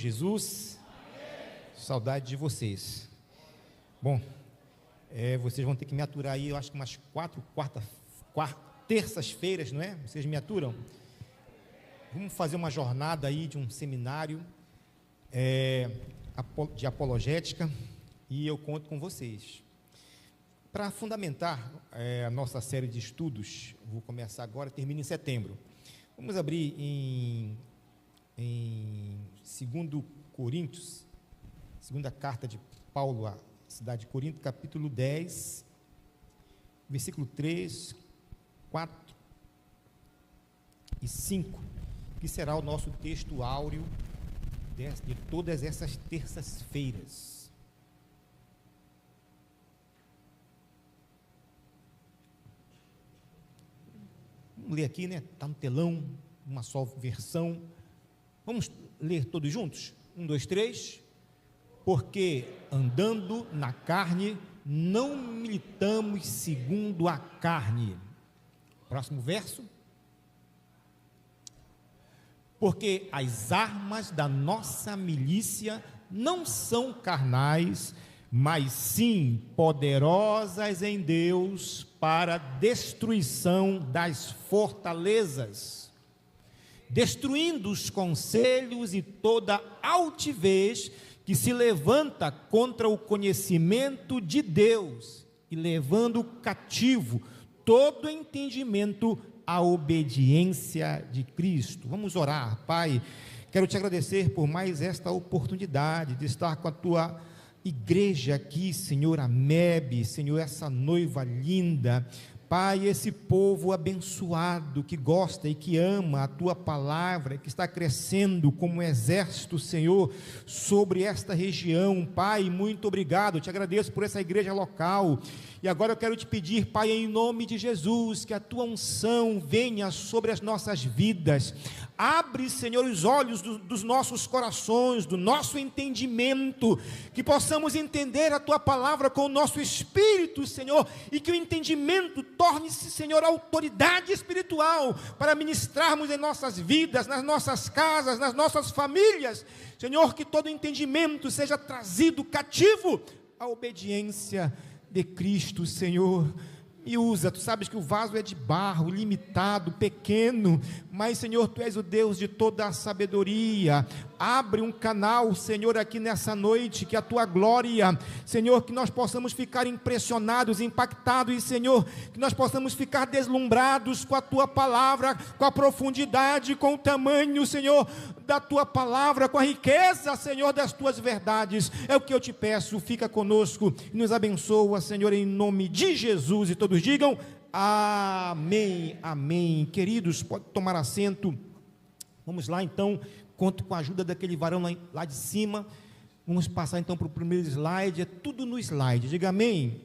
Jesus, saudade de vocês. Bom, vocês vão ter que me aturar aí, eu acho que umas quatro terças-feiras, não é? Vocês me aturam? Vamos fazer uma jornada aí de um seminário de apologética e eu conto com vocês. Para fundamentar a nossa série de estudos, vou começar agora, termina em setembro. Vamos abrir em 2 Coríntios, segunda carta de Paulo à cidade de Corinto, capítulo 10, versículo 3, 4 e 5, que será o nosso texto áureo de todas essas terças-feiras. Vamos ler aqui, né? Está no telão, uma só versão. Vamos ler todos juntos? 1, 2, 3. Porque andando na carne, não militamos segundo a carne. Próximo verso. Porque as armas da nossa milícia não são carnais, mas sim poderosas em Deus para a destruição das fortalezas, destruindo os conselhos e toda altivez que se levanta contra o conhecimento de Deus e levando cativo todo entendimento à obediência de Cristo. Vamos orar. Pai, quero te agradecer por mais esta oportunidade de estar com a tua igreja aqui, Senhor, a MEB, Senhor, essa noiva linda, Pai, esse povo abençoado, que gosta e que ama a Tua palavra, que está crescendo como um exército, Senhor, sobre esta região. Pai, muito obrigado, te agradeço por essa igreja local, e agora eu quero te pedir, Pai, em nome de Jesus, que a Tua unção venha sobre as nossas vidas. Abre, Senhor, os olhos dos nossos corações, do nosso entendimento, que possamos entender a Tua palavra com o nosso espírito, Senhor, e que o entendimento torne-se, Senhor, autoridade espiritual, para ministrarmos em nossas vidas, nas nossas casas, nas nossas famílias, Senhor, que todo entendimento seja trazido cativo à obediência de Cristo, Senhor. Me usa, tu sabes que o vaso é de barro, limitado, pequeno, mas, Senhor, tu és o Deus de toda a sabedoria. Abre um canal, Senhor, aqui nessa noite, que a tua glória, Senhor, que nós possamos ficar impressionados, impactados, e, Senhor, que nós possamos ficar deslumbrados com a tua palavra, com a profundidade, com o tamanho, Senhor, da tua palavra, com a riqueza, Senhor, das tuas verdades. É o que eu te peço, fica conosco e nos abençoa, Senhor, em nome de Jesus. E todos digam amém, amém. Queridos, pode tomar assento. Vamos lá então, conto com a ajuda daquele varão lá de cima. Vamos passar então para o primeiro slide. É tudo no slide, diga amém.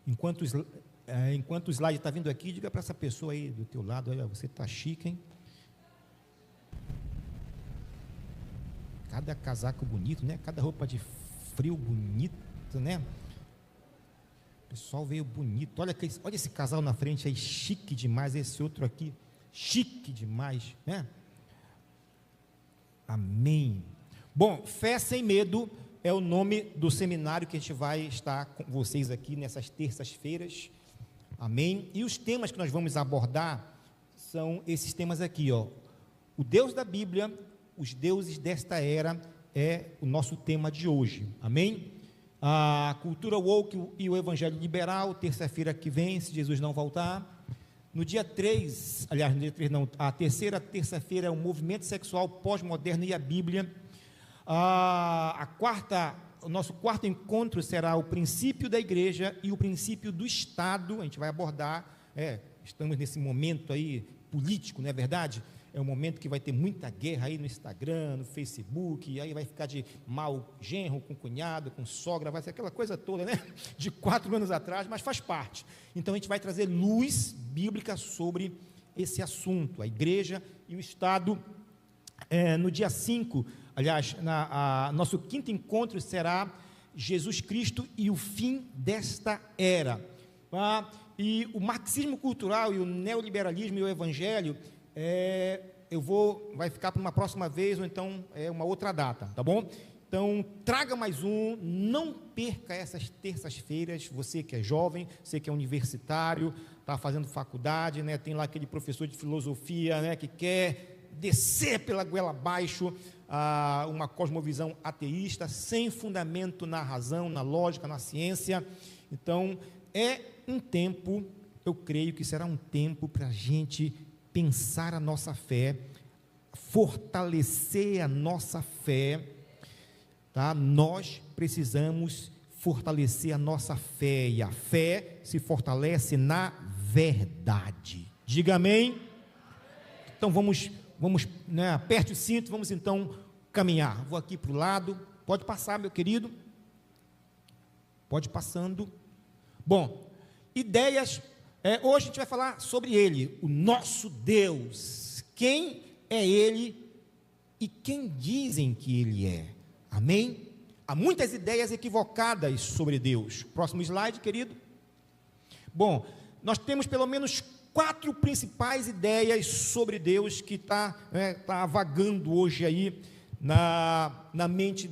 Enquanto o slide está vindo aqui, diga para essa pessoa aí do teu lado: olha, você está chique, hein? Cada casaco bonito, né? Cada roupa de frio bonita, né? O pessoal veio bonito. Olha esse casal na frente aí, chique demais. Esse outro aqui, chique demais, né? Amém. Bom, Fé Sem Medo é o nome do seminário que a gente vai estar com vocês aqui nessas terças-feiras. Amém? E os temas que nós vamos abordar são esses temas aqui, ó. O Deus da Bíblia, os deuses desta era, é o nosso tema de hoje. Amém? A cultura woke e o evangelho liberal, terça-feira que vem, se Jesus não voltar. No dia 3, aliás, no dia 3 não, a terceira terça-feira é o movimento sexual pós-moderno e a Bíblia. O nosso quarto encontro será o princípio da igreja e o princípio do Estado. A gente vai abordar, estamos nesse momento aí político, não é verdade? É um momento que vai ter muita guerra aí no Instagram, no Facebook, e aí vai ficar de mal genro com cunhado, com sogra, vai ser aquela coisa toda, né? De 4 anos atrás, mas faz parte. Então a gente vai trazer luz bíblica sobre esse assunto, a igreja e o Estado. No dia 5, aliás, nosso quinto encontro será Jesus Cristo e o fim desta era. e o marxismo cultural e o neoliberalismo e o evangelho, vai ficar para uma próxima vez, ou então uma outra data, tá bom? Então, traga mais um, não perca essas terças-feiras, você que é jovem, você que é universitário, está fazendo faculdade, né? Tem lá aquele professor de filosofia, né, que quer descer pela goela abaixo uma cosmovisão ateísta, sem fundamento na razão, na lógica, na ciência. Então, é um tempo, eu creio que será um tempo para a gente pensar a nossa fé, fortalecer a nossa fé, tá? Nós precisamos fortalecer a nossa fé, e a fé se fortalece na verdade. Diga amém. Então vamos, né, aperte o cinto, vamos então caminhar. Vou aqui para o lado, pode passar, meu querido, pode passando. Bom, ideias, hoje a gente vai falar sobre Ele, o nosso Deus, quem é Ele e quem dizem que Ele é, amém? Há muitas ideias equivocadas sobre Deus. Próximo slide, querido. Bom, nós temos pelo menos 4 principais ideias sobre Deus que está vagando hoje aí na mente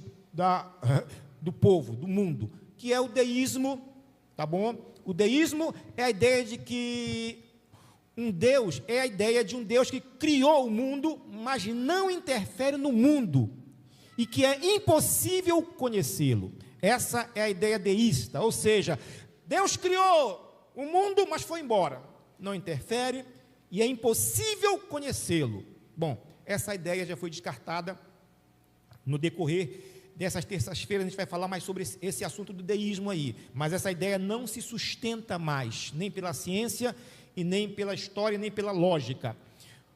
do povo, do mundo, que é o deísmo, tá bom? O deísmo é a ideia de que um Deus é a ideia de um Deus que criou o mundo, mas não interfere no mundo, e que é impossível conhecê-lo. Essa é a ideia deísta, ou seja, Deus criou o mundo, mas foi embora, não interfere, e é impossível conhecê-lo. Bom, essa ideia já foi descartada. No decorrer dessas terças-feiras a gente vai falar mais sobre esse assunto do deísmo aí, mas essa ideia não se sustenta mais, nem pela ciência, e nem pela história, nem pela lógica.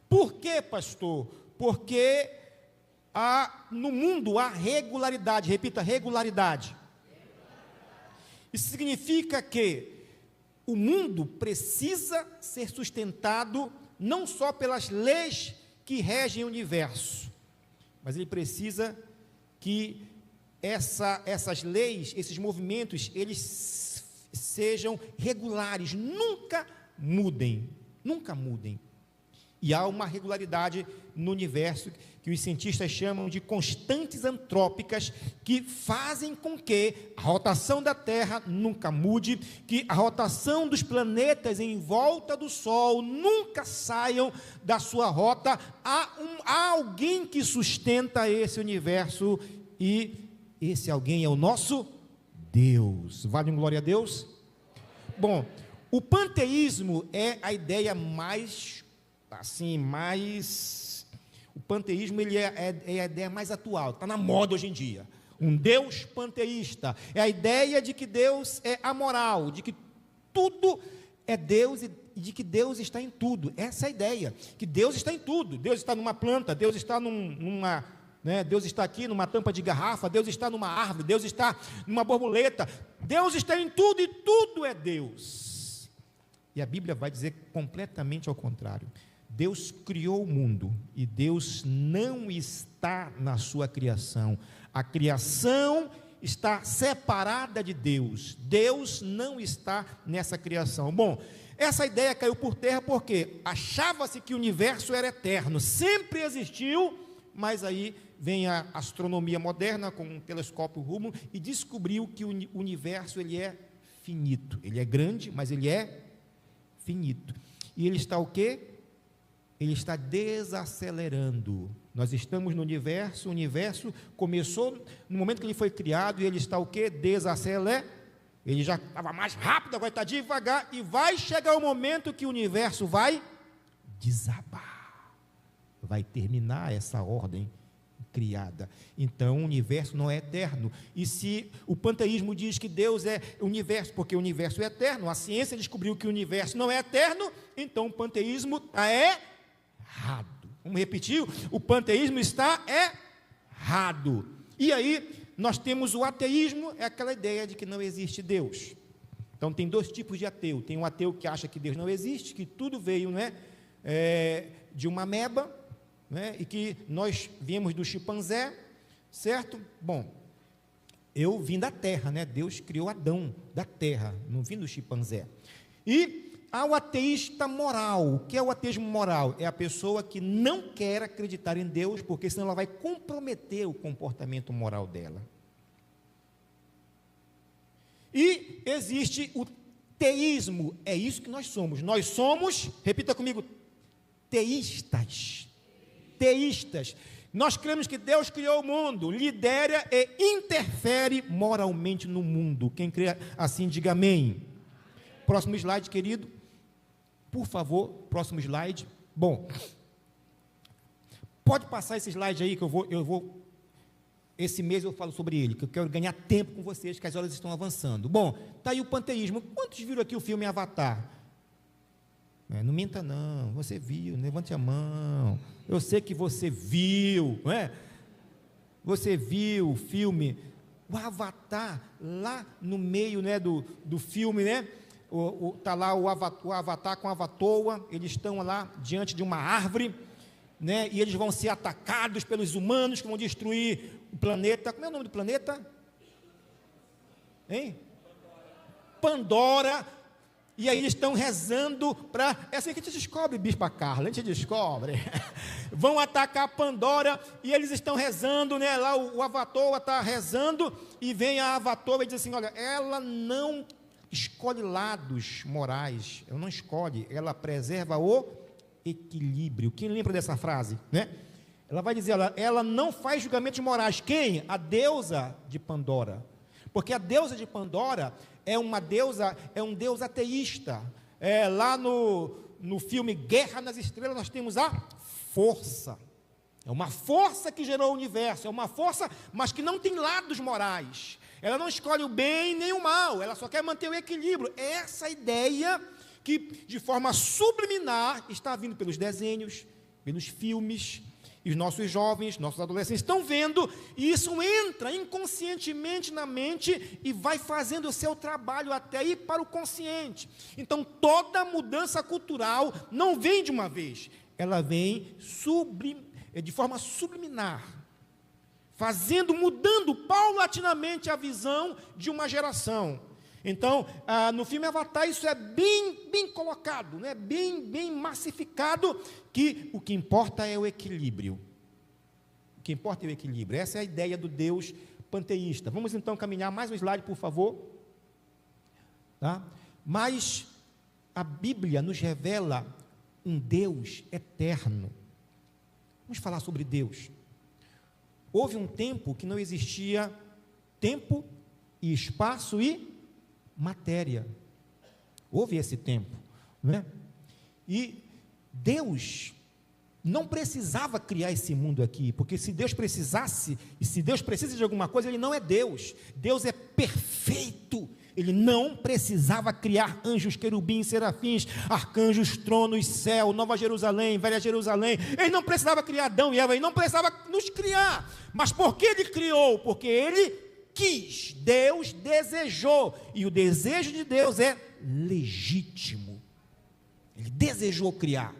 Por quê, pastor? Porque no mundo há regularidade, repita, regularidade. Isso significa que o mundo precisa ser sustentado não só pelas leis que regem o universo, mas ele precisa que essas leis, esses movimentos, eles sejam regulares, nunca mudem. E há uma regularidade no universo que os cientistas chamam de constantes antrópicas, que fazem com que a rotação da Terra nunca mude, que a rotação dos planetas em volta do Sol nunca saiam da sua rota. Há alguém que sustenta esse universo, e esse alguém é o nosso Deus. Vale um glória a Deus? Bom, o panteísmo é a ideia o panteísmo ele é a ideia mais atual, está na moda hoje em dia. Um Deus panteísta é a ideia de que Deus é amoral, de que tudo é Deus e de que Deus está em tudo. Essa é a ideia, que Deus está em tudo. Deus está numa planta, Deus está Deus está aqui numa tampa de garrafa, Deus está numa árvore, Deus está numa borboleta, Deus está em tudo e tudo é Deus. E a Bíblia vai dizer completamente ao contrário. Deus criou o mundo e Deus não está na sua criação. A criação está separada de Deus. Deus não está nessa criação. Bom, essa ideia caiu por terra porque achava-se que o universo era eterno, sempre existiu, mas aí vem a astronomia moderna com um telescópio Hubble e descobriu que o universo ele é finito. Ele é grande, mas ele é finito. E ele está o quê? Ele está desacelerando. Nós estamos no universo, o universo começou no momento que ele foi criado, e ele está o quê? Desacelerando. Ele já estava mais rápido, agora está devagar, e vai chegar o momento que o universo vai desabar. Vai terminar essa ordem criada. Então o universo não é eterno. E se o panteísmo diz que Deus é o universo, porque o universo é eterno, a ciência descobriu que o universo não é eterno, então o panteísmo é errado. Vamos repetir? O panteísmo está errado. E aí nós temos o ateísmo, é aquela ideia de que não existe Deus. Então tem 2 tipos de ateu. Tem um ateu que acha que Deus não existe, que tudo veio de uma ameba, e que nós viemos do chimpanzé, certo? Bom, eu vim da terra, Deus criou Adão da terra, não vim do chimpanzé. E há o ateísta moral. O que é o ateísmo moral? É a pessoa que não quer acreditar em Deus, porque senão ela vai comprometer o comportamento moral dela. E existe o teísmo, é isso que nós somos. Nós somos, repita comigo, teístas. Teístas. Nós cremos que Deus criou o mundo, lidera e interfere moralmente no mundo. Quem crê assim, diga amém. Próximo slide, querido. Por favor, próximo slide. Bom, pode passar esse slide aí que eu vou esse mês eu falo sobre ele, que eu quero ganhar tempo com vocês, que as horas estão avançando. Bom, está aí o panteísmo. Quantos viram aqui o filme Avatar? Não minta não, você viu, levante a mão. Eu sei que você viu, não é? Você viu o filme, o Avatar, lá no meio, né, do filme, né? Está lá o Avatar com a Avatoa, eles estão lá diante de uma árvore, né, e eles vão ser atacados pelos humanos que vão destruir o planeta. Como é o nome do planeta? Hein? Pandora. E aí eles estão rezando para... É assim que a gente descobre, Bispa Carla, a gente descobre. Vão atacar Pandora e eles estão rezando, né? Lá o Avatoa está rezando e vem a Avatoa e diz assim, olha, ela não escolhe lados morais, ela não escolhe, ela preserva o equilíbrio. Quem lembra dessa frase, né? Ela vai dizer, ela não faz julgamentos morais. Quem? A deusa de Pandora. Porque a deusa de Pandora é um deus ateísta. Lá no filme Guerra nas Estrelas, nós temos a força. É uma força que gerou o universo, é uma força, mas que não tem lados morais. Ela não escolhe o bem nem o mal, ela só quer manter o equilíbrio. É essa ideia que, de forma subliminar, está vindo pelos desenhos, pelos filmes. E os nossos jovens, nossos adolescentes estão vendo, e isso entra inconscientemente na mente e vai fazendo o seu trabalho até ir para o consciente. Então, toda mudança cultural não vem de uma vez, ela vem de forma subliminar, mudando paulatinamente a visão de uma geração. Então, no filme Avatar, isso é bem colocado, né? bem massificado, que o que importa é o equilíbrio. O que importa é o equilíbrio. Essa é a ideia do Deus panteísta. Vamos então caminhar mais um slide, por favor. Tá? Mas a Bíblia nos revela um Deus eterno. Vamos falar sobre Deus. Houve um tempo que não existia tempo e espaço e matéria. Houve esse tempo, né? E Deus não precisava criar esse mundo aqui, porque se Deus precisasse, e se Deus precisa de alguma coisa, Ele não é Deus. Deus é perfeito. Ele não precisava criar anjos, querubins, serafins, arcanjos, tronos, céu, Nova Jerusalém, Velha Jerusalém. Ele não precisava criar Adão e Eva, Ele não precisava nos criar. Mas por que Ele criou? Porque Ele quis, Deus desejou, e o desejo de Deus é legítimo. Ele desejou criar,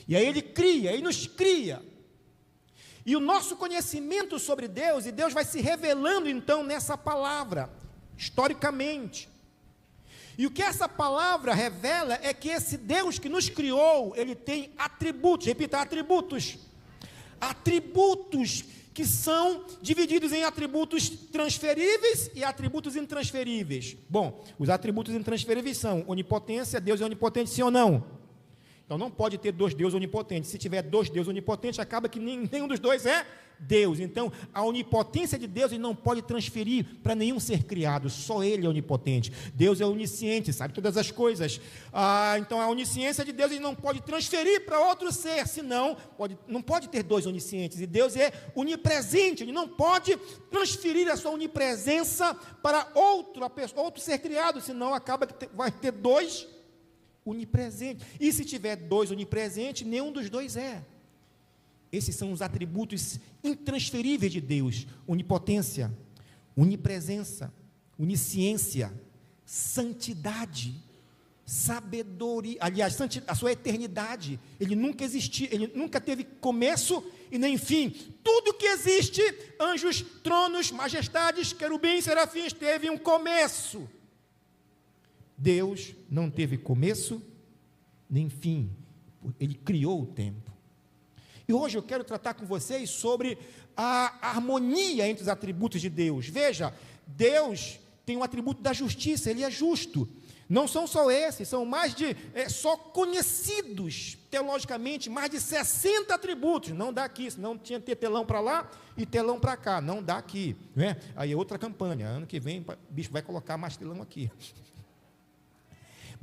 e aí Ele cria, Ele nos cria, e o nosso conhecimento sobre Deus, e Deus vai se revelando então nessa palavra, historicamente, e o que essa palavra revela é que esse Deus que nos criou, Ele tem atributos, repita, atributos, que são divididos em atributos transferíveis e atributos intransferíveis. Bom, os atributos intransferíveis são onipotência, Deus é onipotente, sim ou não? Então não pode ter dois deuses onipotentes. Se tiver dois deuses onipotentes, acaba que nenhum dos dois é Deus. Então, a onipotência de Deus, Ele não pode transferir para nenhum ser criado, só Ele é onipotente. Deus é onisciente, sabe todas as coisas. Então, a onisciência de Deus, Ele não pode transferir para outro ser, senão, não pode ter dois oniscientes. E Deus é onipresente, Ele não pode transferir a sua onipresença para outro ser criado, senão acaba que vai ter dois onipresentes. E se tiver dois onipresentes, nenhum dos dois é. Esses são os atributos intransferíveis de Deus: onipotência, onipresença, onisciência, santidade, sabedoria, aliás, a sua eternidade. Ele nunca existiu, Ele nunca teve começo e nem fim. Tudo que existe, anjos, tronos, majestades, querubins, serafins, teve um começo. Deus não teve começo nem fim, Ele criou o tempo. E hoje eu quero tratar com vocês sobre a harmonia entre os atributos de Deus. Veja, Deus tem um atributo da justiça, Ele é justo. Não são só esses, são mais de, só conhecidos teologicamente, mais de 60 atributos. Não dá aqui, senão tinha que ter telão para lá e telão para cá. Não dá aqui, né? Aí é outra campanha, ano que vem o bicho vai colocar mais telão aqui.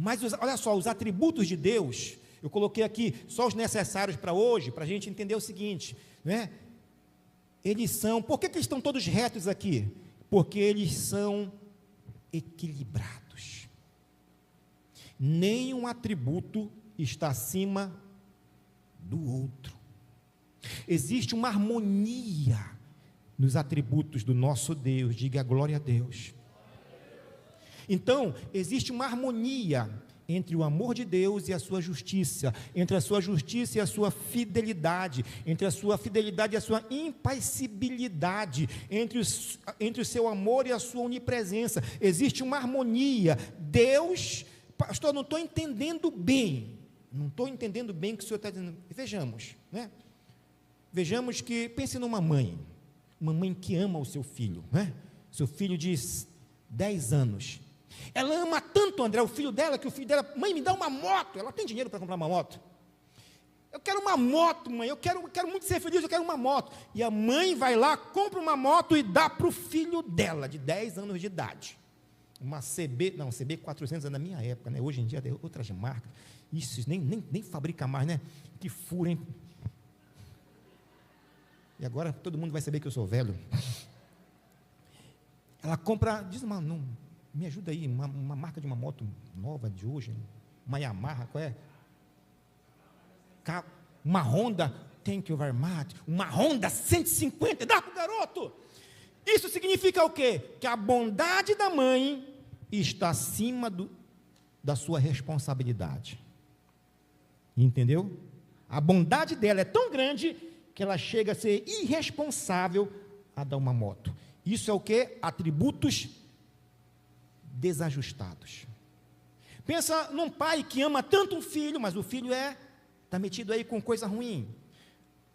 Mas olha só, os atributos de Deus, eu coloquei aqui só os necessários para hoje, para a gente entender o seguinte, né? Eles são, por que eles estão todos retos aqui? Porque eles são equilibrados. Nenhum atributo está acima do outro. Existe uma harmonia nos atributos do nosso Deus, diga glória a Deus. Então, existe uma harmonia entre o amor de Deus e a sua justiça, entre a sua justiça e a sua fidelidade, entre a sua fidelidade e a sua impassibilidade, entre o seu amor e a sua onipresença. Existe uma harmonia. Deus, pastor, não estou entendendo bem o que o senhor está dizendo. Vejamos, né? Vejamos que, pense numa mãe, uma mãe que ama o seu filho, né? Seu filho de 10 anos, ela ama tanto, André, o filho dela, que o filho dela, mãe, me dá uma moto. Ela tem dinheiro para comprar uma moto? Eu quero uma moto, mãe, eu quero muito ser feliz, eu quero uma moto. E a mãe vai lá, compra uma moto e dá para o filho dela, de 10 anos de idade. Uma CB 400 é da minha época, né? Hoje em dia tem outras marcas. Isso nem fabrica mais, né? Que furo, hein? E agora todo mundo vai saber que eu sou velho. Ela compra, diz uma, não, me ajuda aí, uma marca de uma moto nova de hoje, uma Yamaha, qual é? Uma Honda, thank you very much, uma Honda 150, dá para o garoto. Isso significa o quê? Que a bondade da mãe está acima da sua responsabilidade. Entendeu? A bondade dela é tão grande que ela chega a ser irresponsável a dar uma moto. Isso é o quê? Atributos desajustados. Pensa num pai que ama tanto um filho, mas o filho está metido aí com coisa ruim.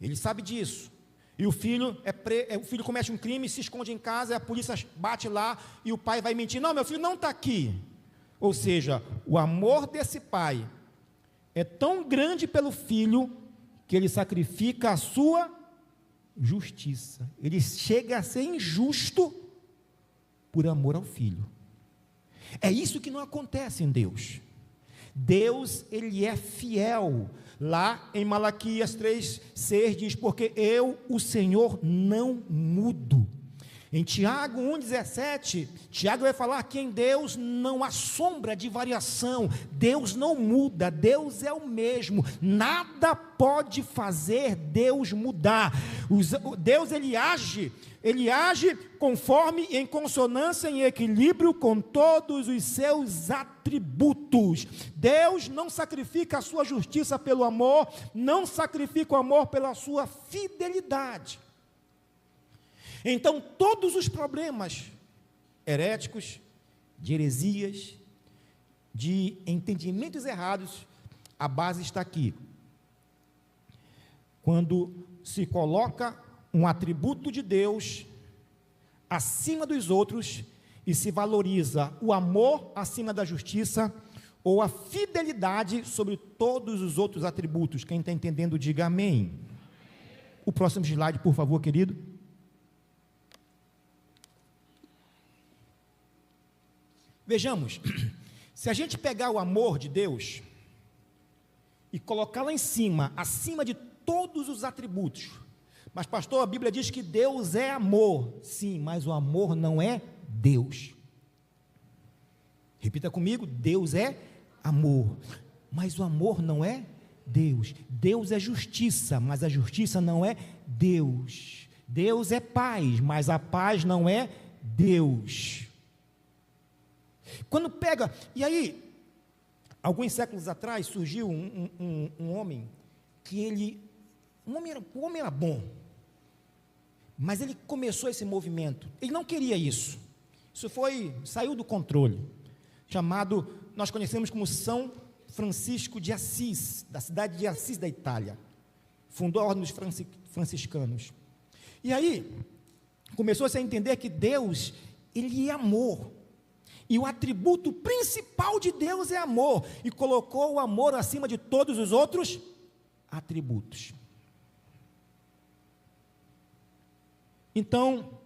Ele sabe disso. E o filho comete um crime, se esconde em casa, a polícia bate lá e o pai vai mentir. Não, meu filho não está aqui. Ou seja, o amor desse pai é tão grande pelo filho que ele sacrifica a sua justiça. Ele chega a ser injusto por amor ao filho. É isso que não acontece em Deus. Deus, Ele é fiel. Lá em Malaquias 3:6 diz, porque eu, o Senhor, não mudo. Em Tiago 1,17, Tiago vai falar que em Deus não há sombra de variação, Deus não muda, Deus é o mesmo, nada pode fazer Deus mudar. Deus, Ele age conforme, em consonância, em equilíbrio com todos os seus atributos. Deus não sacrifica a sua justiça pelo amor, não sacrifica o amor pela sua fidelidade. Então, todos os problemas heréticos, de heresias, de entendimentos errados, a base está aqui. Quando se coloca um atributo de Deus acima dos outros e se valoriza o amor acima da justiça ou a fidelidade sobre todos os outros atributos. Quem está entendendo, diga amém. O próximo slide, por favor, querido. Vejamos, se a gente pegar o amor de Deus e colocar lá em cima, acima de todos os atributos, mas pastor, a Bíblia diz que Deus é amor, sim, mas o amor não é Deus. Repita comigo, Deus é amor, mas o amor não é Deus. Deus é justiça, mas a justiça não é Deus. Deus é paz, mas a paz não é Deus. Quando pega, e aí, alguns séculos atrás, surgiu um homem, que o homem era bom, mas ele começou esse movimento, ele não queria isso, saiu do controle, chamado nós conhecemos como São Francisco de Assis, da cidade de Assis, da Itália. Fundou a ordem dos franciscanos. E aí, começou-se a entender que Deus, Ele é amor. E o atributo principal de Deus é amor. E colocou o amor acima de todos os outros atributos. Então,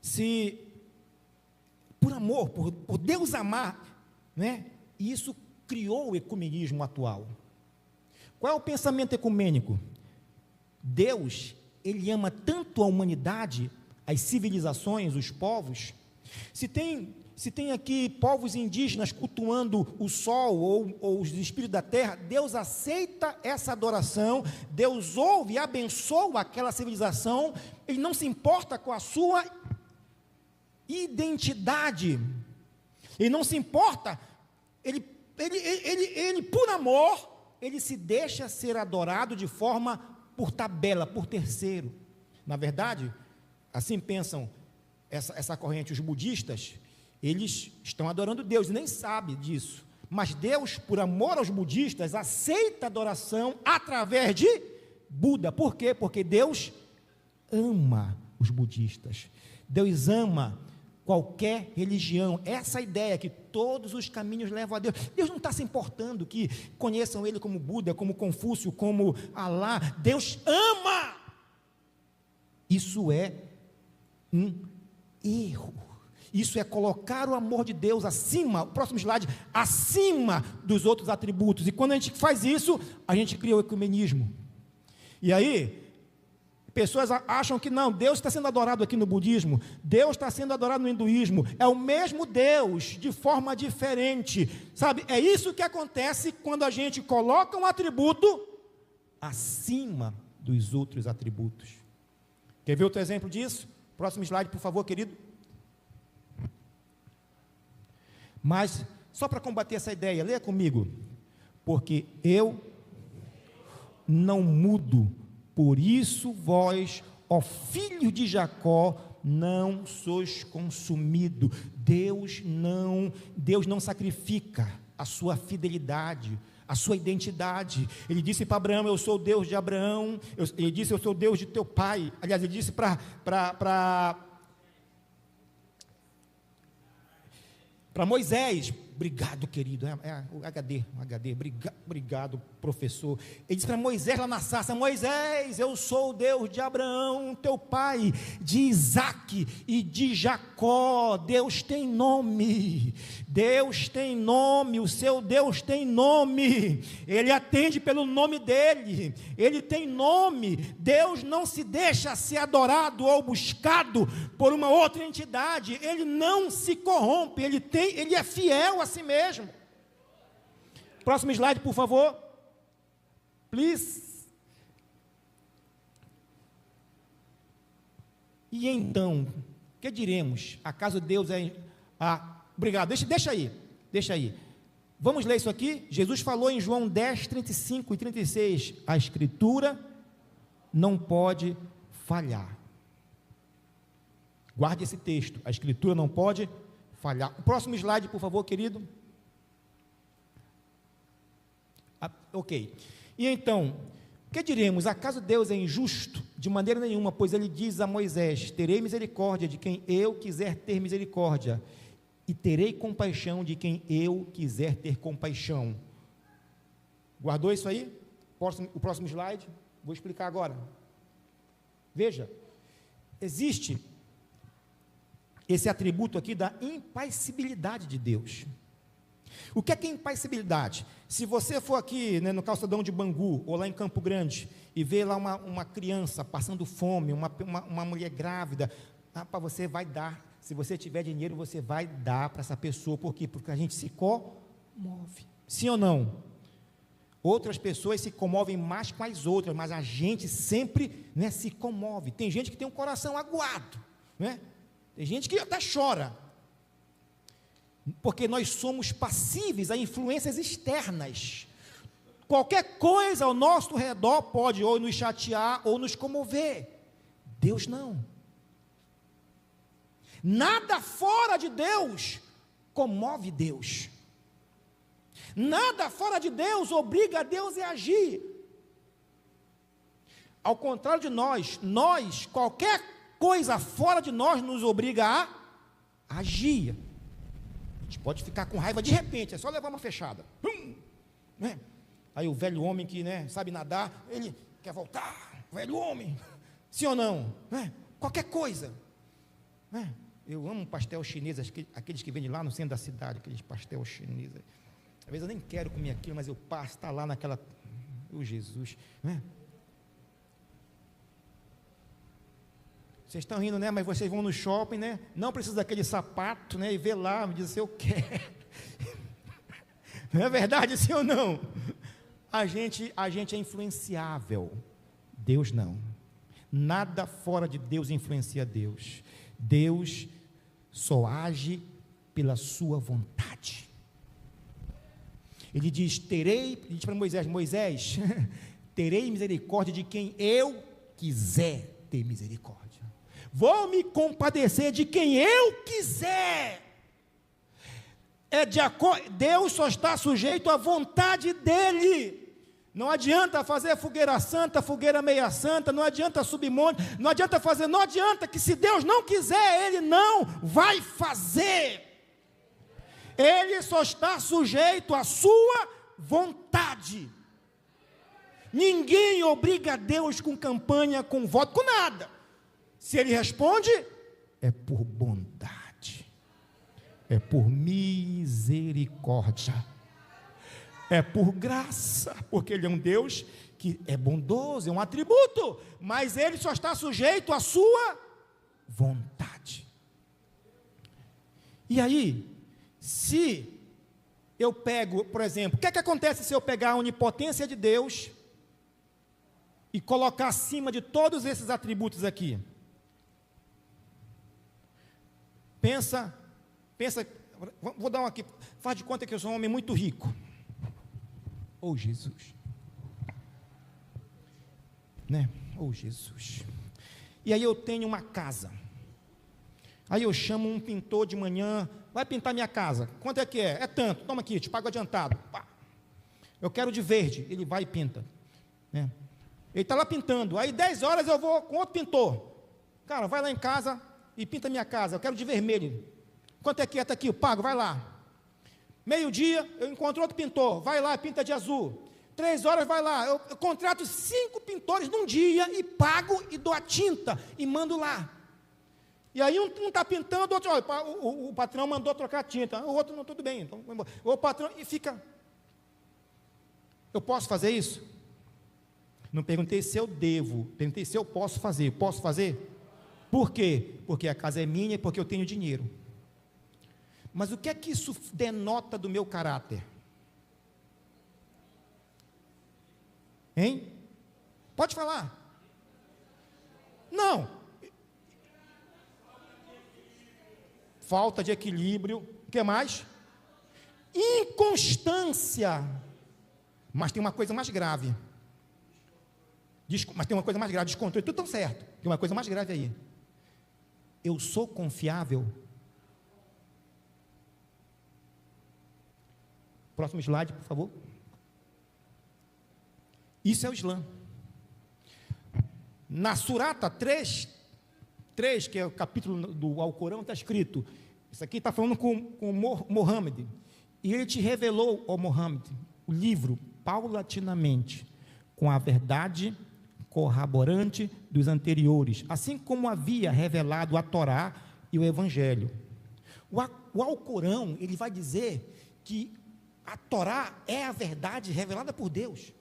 se por amor, por Deus amar, né, isso criou o ecumenismo atual. Qual é o pensamento ecumênico? Deus, Ele ama tanto a humanidade, as civilizações, os povos. Se tem aqui povos indígenas cultuando o sol ou os espíritos da terra, Deus aceita essa adoração, Deus ouve e abençoa aquela civilização, Ele não se importa com a sua identidade, Ele não se importa, Ele por amor, Ele se deixa ser adorado de forma por tabela, por terceiro. Na verdade, assim pensam essa corrente, os budistas, eles estão adorando Deus, e nem sabem disso, mas Deus, por amor aos budistas, aceita a adoração através de Buda. Por quê? Porque Deus ama os budistas, Deus ama qualquer religião. Essa ideia que todos os caminhos levam a Deus. Deus não está se importando que conheçam Ele como Buda, como Confúcio, como Alá. Deus ama. Isso é um erro. Isso é colocar o amor de Deus acima, o próximo slide, acima dos outros atributos. E quando a gente faz isso, a gente cria o ecumenismo. E aí, pessoas acham que não, Deus está sendo adorado aqui no budismo, Deus está sendo adorado no hinduísmo, é o mesmo Deus, de forma diferente, sabe? É isso que acontece quando a gente coloca um atributo acima dos outros atributos. Quer ver outro exemplo disso? Próximo slide, por favor, querido. Mas, só para combater essa ideia, leia comigo. Porque eu não mudo, por isso vós, ó filho de Jacó, não sois consumido. Deus não sacrifica a sua fidelidade, a sua identidade. Ele disse para Abraão, eu sou o Deus de Abraão. Ele disse, eu sou o Deus de teu pai. Aliás, ele disse para Moisés, obrigado, querido, o HD, obrigado, professor. Ele disse para Moisés lá na sarça, Moisés, eu sou o Deus de Abraão, teu pai, de Isaque e de Jacó. Deus tem nome, o seu Deus tem nome, Ele atende pelo nome dEle, Ele tem nome. Deus não se deixa ser adorado ou buscado por uma outra entidade, Ele não se corrompe, Ele é fiel a si mesmo. Próximo slide, por favor. Please. E então, o que diremos? Acaso Deus é... obrigado, deixa aí. Vamos ler isso aqui? Jesus falou em João 10, 35 e 36. A Escritura não pode falhar. Guarde esse texto. A Escritura não pode falhar. O próximo slide, por favor, querido. Ok. E então, o que diremos? Acaso Deus é injusto? De maneira nenhuma, pois Ele diz a Moisés, terei misericórdia de quem eu quiser ter misericórdia, e terei compaixão de quem eu quiser ter compaixão. Guardou isso aí? O próximo slide, vou explicar agora. Veja, existe esse atributo aqui da impassibilidade de Deus. O que é impassibilidade? Se você for aqui, né, no calçadão de Bangu, ou lá em Campo Grande, e ver lá uma criança passando fome, uma mulher grávida, para você vai dar, se você tiver dinheiro, você vai dar para essa pessoa. Por quê? Porque a gente se comove. Sim ou não? Outras pessoas se comovem mais com as outras, mas a gente sempre, né, se comove. Tem gente que tem um coração aguado, né? Tem gente que até chora, porque nós somos passíveis a influências externas. Qualquer coisa ao nosso redor pode ou nos chatear ou nos comover. Deus não. Nada fora de Deus comove Deus. Nada fora de Deus obriga a Deus a agir. Ao contrário de nós, qualquer coisa fora de nós nos obriga a agir. A gente pode ficar com raiva de repente, é só levar uma fechada. Né? Aí o velho homem que, né, sabe nadar, ele quer voltar, velho homem, sim ou não? Né? Qualquer coisa. Né? Eu amo pastel chinês, aqueles que vendem lá no centro da cidade, aqueles pastel chineses. Às vezes eu nem quero comer aquilo, mas eu passo, está lá naquela... Jesus, né? Vocês estão rindo, né? Mas vocês vão no shopping, né? Não precisa daquele sapato, né? E vê lá, me diz assim, eu quero. Não é verdade, sim ou não? A gente é influenciável. Deus não. Nada fora de Deus influencia Deus. Deus só age pela sua vontade. Ele diz para Moisés, terei misericórdia de quem eu quiser ter misericórdia. Vou me compadecer de quem eu quiser. Deus só está sujeito à vontade dele. Não adianta fazer fogueira santa, fogueira meia santa, não adianta subir monte, não adianta que se Deus não quiser, Ele não vai fazer. Ele só está sujeito à sua vontade. Ninguém obriga Deus com campanha, com voto, com nada. Se Ele responde, é por bondade, é por misericórdia, é por graça, porque Ele é um Deus que é bondoso, é um atributo, mas Ele só está sujeito à sua vontade. E aí, se eu pego, por exemplo, o que é que acontece se eu pegar a onipotência de Deus e colocar acima de todos esses atributos aqui? Pensa, vou dar um aqui, faz de conta que eu sou um homem muito rico. Oh, Jesus. Né? Oh, Jesus. E aí eu tenho uma casa. Aí eu chamo um pintor de manhã, vai pintar minha casa. Quanto é que é? É tanto, toma aqui, te pago adiantado. Pá. Eu quero de verde, ele vai e pinta. Né? Ele está lá pintando, aí 10 horas eu vou com outro pintor. Cara, vai lá em casa e pinta minha casa, eu quero de vermelho. Quanto é que é? Está aqui, eu pago, vai lá. Meio-dia, eu encontro outro pintor, vai lá, pinta de azul. 3 horas, vai lá, eu contrato 5 pintores num dia e pago e dou a tinta e mando lá. E aí um está pintando, o outro, olha, o patrão mandou trocar a tinta, o outro não, tudo bem, então, o patrão, e fica. Eu posso fazer isso? Não perguntei se eu devo, perguntei se eu posso fazer. Posso fazer? Por quê? Porque a casa é minha e porque eu tenho dinheiro. Mas o que é que isso denota do meu caráter? Hein? Pode falar. Não. Falta de equilíbrio. O que mais? Inconstância. Mas tem uma coisa mais grave. Mas tem uma coisa mais grave, descontrole. Tudo tão certo. Tem uma coisa mais grave aí. Eu sou confiável. Próximo slide, por favor. Isso é o Islã. Na Surata 3, que é o capítulo do Alcorão, está escrito, isso aqui está falando com Mohammed, e ele te revelou, ó Mohammed, o livro, paulatinamente, com a verdade corroborante dos anteriores, assim como havia revelado a Torá e o Evangelho. O Alcorão, ele vai dizer que a Torá é a verdade revelada por Deus,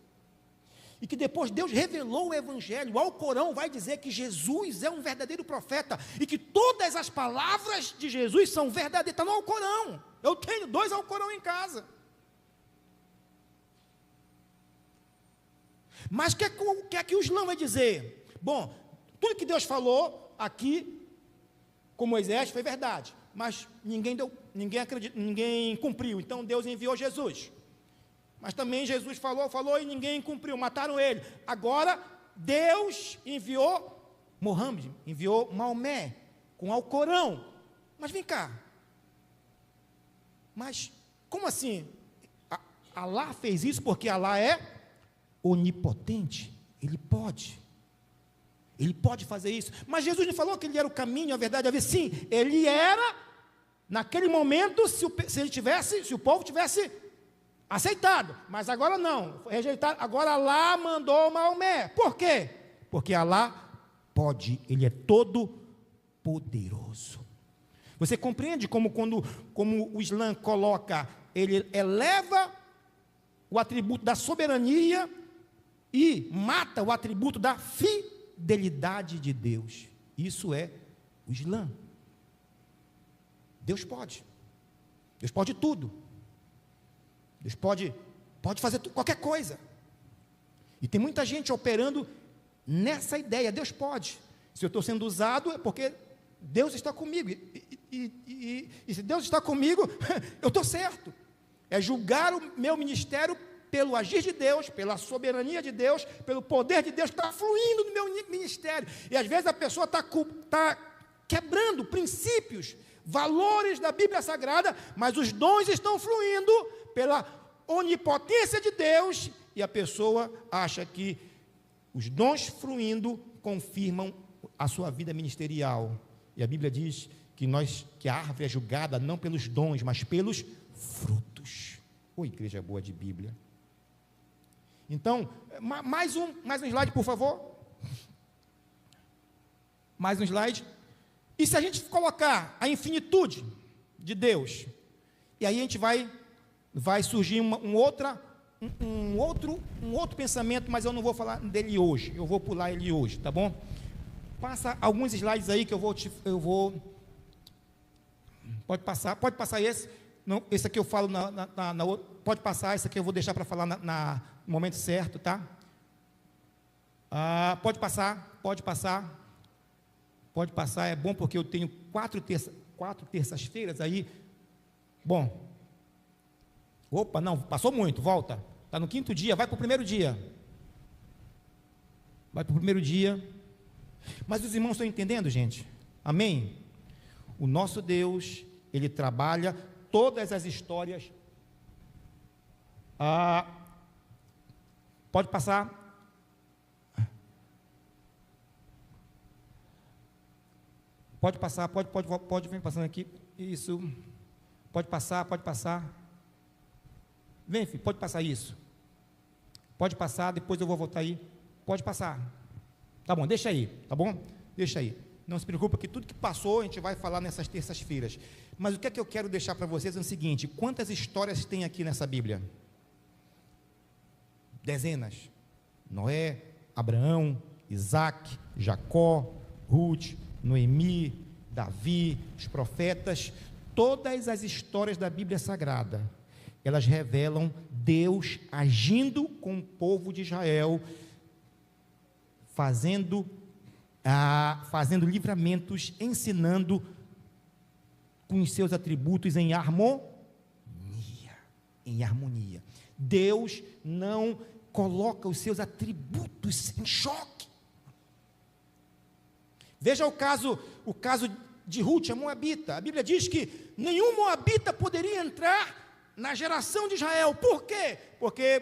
e que depois Deus revelou o Evangelho. O Alcorão vai dizer que Jesus é um verdadeiro profeta, e que todas as palavras de Jesus são verdadeiras, está no Alcorão. Eu tenho 2 Alcorão em casa. Mas o que é que o Islã vai dizer? Bom, tudo que Deus falou aqui com Moisés foi verdade, mas ninguém cumpriu, então Deus enviou Jesus. Mas também Jesus falou e ninguém cumpriu, mataram ele. Agora Deus enviou Mohammed, enviou Maomé com o Alcorão. Mas vem cá, Mas, como assim? Alá fez isso porque Alá é onipotente, Ele pode fazer isso, mas Jesus não falou que Ele era o caminho, a verdade, a vida. Sim, Ele era, naquele momento, se o povo tivesse aceitado, mas agora não, foi rejeitado. Agora Alá mandou Maomé. Por quê? Porque Alá pode, Ele é todo poderoso. Você compreende como o Islã coloca, ele eleva o atributo da soberania e mata o atributo da fidelidade de Deus. Isso é o Islã. Deus pode tudo. Deus pode fazer qualquer coisa. E tem muita gente operando nessa ideia. Deus pode. Se eu estou sendo usado, é porque Deus está comigo. E se Deus está comigo, eu estou certo. É julgar o meu ministério pelo agir de Deus, pela soberania de Deus, pelo poder de Deus que está fluindo no meu ministério. E às vezes a pessoa está quebrando princípios, valores da Bíblia Sagrada, mas os dons estão fluindo pela onipotência de Deus, e a pessoa acha que os dons fluindo confirmam a sua vida ministerial. E a Bíblia diz que a árvore é julgada não pelos dons, mas pelos frutos. Ô, igreja boa de Bíblia. Então, mais um slide, por favor. Mais um slide. E se a gente colocar a infinitude de Deus, e aí a gente vai surgir um outro pensamento, mas eu não vou falar dele hoje, eu vou pular ele hoje, tá bom? Passa alguns slides aí que eu vou pode passar esse, não, esse aqui eu falo na outra, pode passar, esse aqui eu vou deixar para falar no momento certo, tá? Pode passar, é bom porque eu tenho 4 terças-feiras aí, bom, opa, não, passou muito, volta, está no 5º dia, vai para o primeiro dia, mas os irmãos estão entendendo, gente? Amém? O nosso Deus, Ele trabalha todas as histórias. Pode passar. Pode vir passando aqui. Isso. Pode passar. Vem, filho, pode passar isso. Pode passar, depois eu vou voltar aí. Pode passar. Tá bom, deixa aí, tá bom? Deixa aí. Não se preocupa que tudo que passou a gente vai falar nessas terças-feiras. Mas o que é que eu quero deixar para vocês é o seguinte: quantas histórias tem aqui nessa Bíblia? Dezenas. Noé, Abraão, Isaac, Jacó, Ruth, Noemi, Davi, os profetas. Todas as histórias da Bíblia Sagrada, elas revelam Deus agindo com o povo de Israel, fazendo livramentos, ensinando com os seus atributos em harmonia. Deus não coloca os seus atributos em choque. Veja o caso de Ruth, a moabita. A Bíblia diz que nenhum moabita poderia entrar na geração de Israel. Por quê? Porque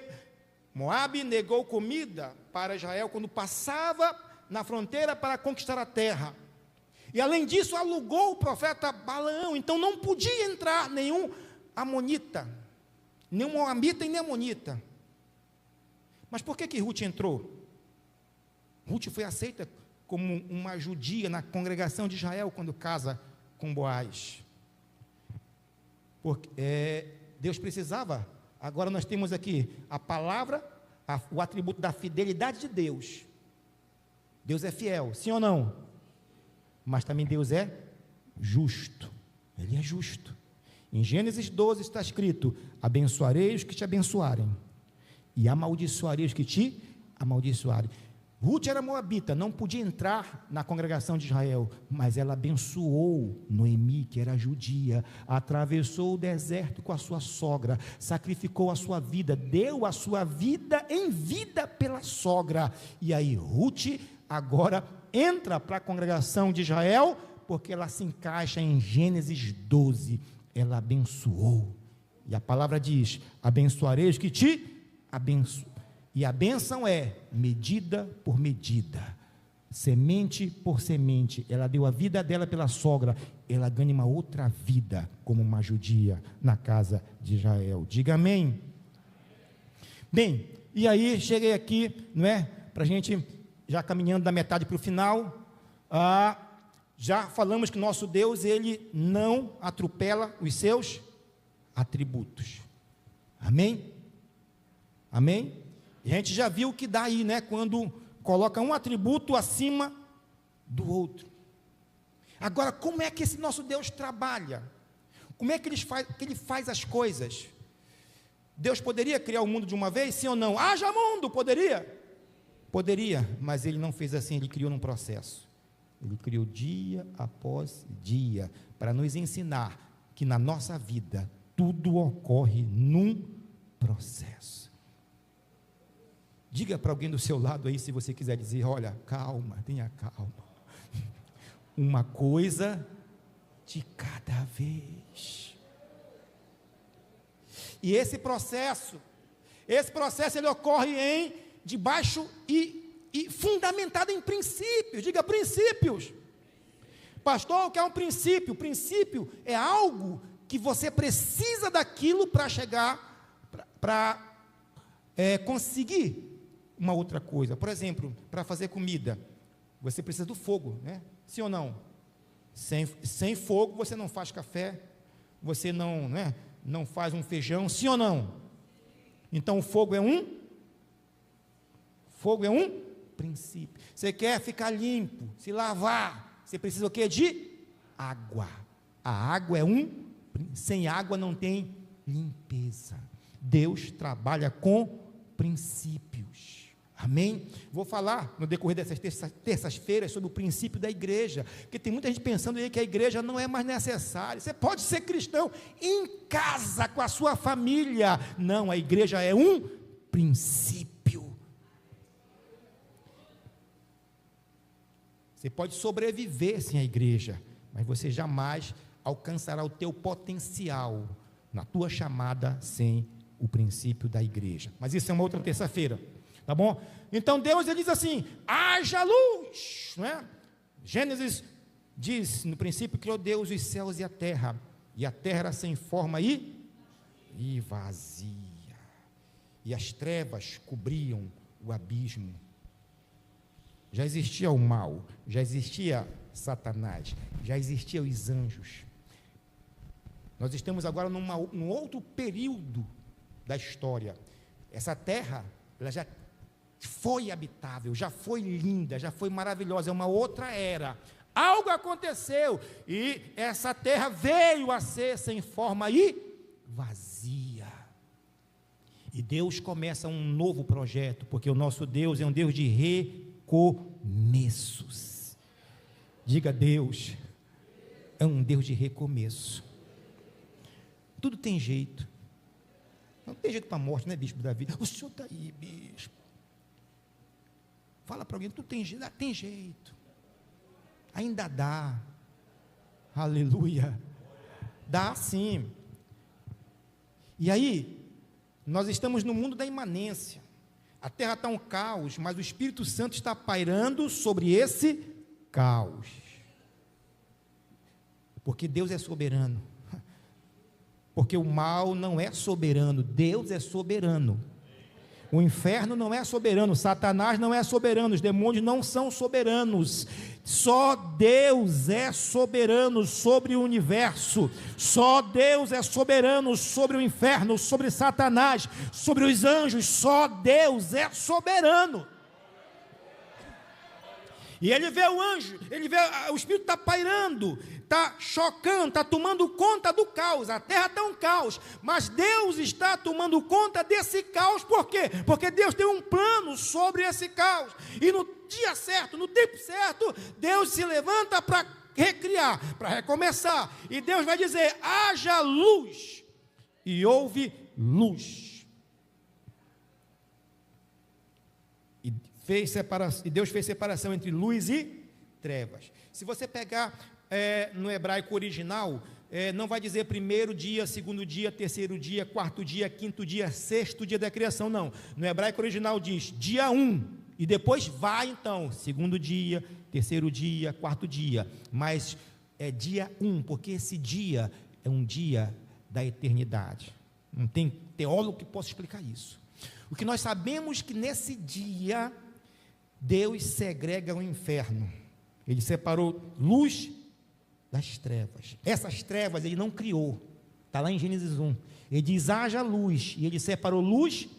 Moabe negou comida para Israel quando passava na fronteira para conquistar a terra. E além disso, alugou o profeta Balaão. Então não podia entrar nenhum amonita, nenhum moabita e nem amonita. Mas por que Ruth entrou? Ruth foi aceita como uma judia na congregação de Israel quando casa com Boaz. Porque Deus precisava. Agora nós temos aqui a palavra, o atributo da fidelidade de Deus. Deus é fiel, sim ou não? Mas também Deus é justo. Ele é justo. Em Gênesis 12 está escrito: abençoarei os que te abençoarem, e amaldiçoarei os que te amaldiçoarem. Ruth era moabita, não podia entrar na congregação de Israel, mas ela abençoou Noemi, que era judia, atravessou o deserto com a sua sogra, sacrificou a sua vida, deu a sua vida em vida pela sogra. E aí Ruth agora entra para a congregação de Israel, porque ela se encaixa em Gênesis 12, ela abençoou. E a palavra diz: abençoarei os que te abençoam. E a bênção é medida por medida, semente por semente. Ela deu a vida dela pela sogra, ela ganha uma outra vida como uma judia na casa de Israel. Diga amém. Bem, e aí cheguei aqui, não é? Para a gente, já caminhando da metade para o final, já falamos que nosso Deus, ele não atropela os seus atributos. Amém? Amém? E a gente já viu o que dá aí, né? Quando coloca um atributo acima do outro. Agora, como é que esse nosso Deus trabalha? Como é que ele faz as coisas? Deus poderia criar o mundo de uma vez, sim ou não? Haja mundo, poderia? Poderia, mas ele não fez assim, ele criou num processo. Ele criou dia após dia, para nos ensinar que na nossa vida, tudo ocorre num processo. Diga para alguém do seu lado aí, se você quiser dizer, olha, calma, tenha calma. Uma coisa de cada vez. E esse processo ele ocorre debaixo e fundamentado em princípios. Diga princípios. Pastor, o que é um princípio? Princípio é algo que você precisa daquilo para chegar, para conseguir uma outra coisa. Por exemplo, para fazer comida, você precisa do fogo, né? Sim ou não? Sem fogo você não faz café, você não faz um feijão, sim ou não? Então o fogo é um princípio. Você quer ficar limpo, se lavar, você precisa o quê? De água. A água sem água não tem limpeza. Deus trabalha com princípios. Amém? Vou falar no decorrer dessas terças-feiras sobre o princípio da igreja, porque tem muita gente pensando aí que a igreja não é mais necessária. Você pode ser cristão em casa, com a sua família. Não, a igreja é um princípio. Você pode sobreviver sem a igreja, mas você jamais alcançará o teu potencial na tua chamada sem o princípio da igreja. Mas isso é uma outra terça-feira. Tá bom? Então Deus ele diz assim: haja luz, não é? Gênesis diz: no princípio criou Deus os céus e a terra era sem forma e vazia, e as trevas cobriam o abismo. Já existia o mal, já existia Satanás, já existiam os anjos. Nós estamos agora num outro período da história. Essa terra, ela já foi habitável, já foi linda, já foi maravilhosa, é uma outra era. Algo aconteceu e essa terra veio a ser sem forma e vazia. E Deus começa um novo projeto, porque o nosso Deus é um Deus de recomeços. Diga, Deus é um Deus de recomeço. Tudo tem jeito. Não tem jeito para a morte, né, bispo Davi? O senhor está aí, bispo. Fala para alguém, tudo tem jeito, tem jeito. Ainda dá. Aleluia. Dá sim. E aí, nós estamos no mundo da imanência. A terra está um caos, mas o Espírito Santo está pairando sobre esse caos. Porque Deus é soberano. Porque o mal não é soberano, Deus é soberano. O inferno não é soberano, Satanás não é soberano, os demônios não são soberanos. Só Deus é soberano sobre o universo. Só Deus é soberano sobre o inferno, sobre Satanás, sobre os anjos. Só Deus é soberano. E ele vê o anjo, ele vê o Espírito está pairando, está chocando, está tomando conta do caos. A terra está um caos, mas Deus está tomando conta desse caos. Por quê? Porque Deus tem um plano sobre esse caos. E no dia certo, no tempo certo, Deus se levanta para recriar, para recomeçar. E Deus vai dizer: haja luz. E houve luz. E Deus fez separação entre luz e trevas. Se você pegar no hebraico original, não vai dizer primeiro dia, segundo dia, terceiro dia, quarto dia, quinto dia, sexto dia da criação, não. No hebraico original diz dia 1, e depois vai então, segundo dia, terceiro dia, quarto dia, mas é dia 1, porque esse dia é um dia da eternidade. Não tem teólogo que possa explicar isso. O que nós sabemos que nesse dia, Deus segrega o inferno. Ele separou luz das trevas. Essas trevas ele não criou. Está lá em Gênesis 1. Ele diz, haja luz. E ele separou luz